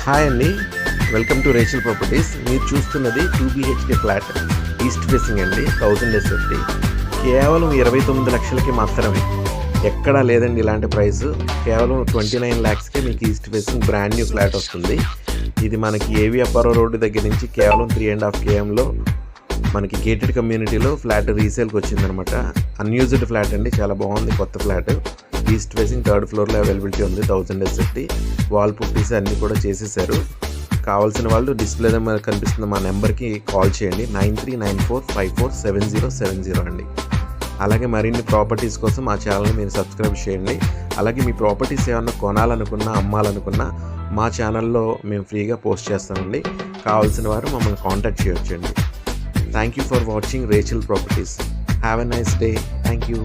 Hi అండి, welcome to Rachel properties. మీరు చూస్తున్నది 2 BHK ఫ్లాట్, ఈస్ట్ ఫేసింగ్ అండి, 1000 SFT. కేవలం 29 లక్షలకి మాత్రమే. ఎక్కడా లేదండి ఇలాంటి ప్రైస్. కేవలం 29 lakhsకే మీకు east facing brand new flat వస్తుంది. ఇది మనకి ఏవి అప్పారో రోడ్డు దగ్గర నుంచి కేవలం 3.5 kmలో మనకి గేటెడ్ కమ్యూనిటీలో ఫ్లాట్ రీసేల్కి వచ్చిందనమాట. అన్యూజ్డ్ ఫ్లాట్ అండి, చాలా బాగుంది. కొత్త ఫ్లాట్, ఈస్ట్ ఫేసింగ్ 3rd floorలో అవైలబిలిటీ ఉంది. 1000 SFT వాల్ పుట్టీస్ అన్నీ కూడా చేసేసారు. కావాల్సిన వాళ్ళు డిస్ప్లే మీద కనిపిస్తున్న మా నెంబర్కి కాల్ చేయండి, 9394547070 అండి. అలాగే మరిన్ని ప్రాపర్టీస్ కోసం మా ఛానల్ని మీరు సబ్స్క్రైబ్ చేయండి. అలాగే మీ ప్రాపర్టీస్ ఏమన్నా కొనాలనుకున్నా, అమ్మాలనుకున్నా మా ఛానల్లో మేము ఫ్రీగా పోస్ట్ చేస్తామండి. కావాల్సిన వారు మమ్మల్ని కాంటాక్ట్ చేయొచ్చండి. Thank you for watching Rachel properties. Have a nice day. Thank you.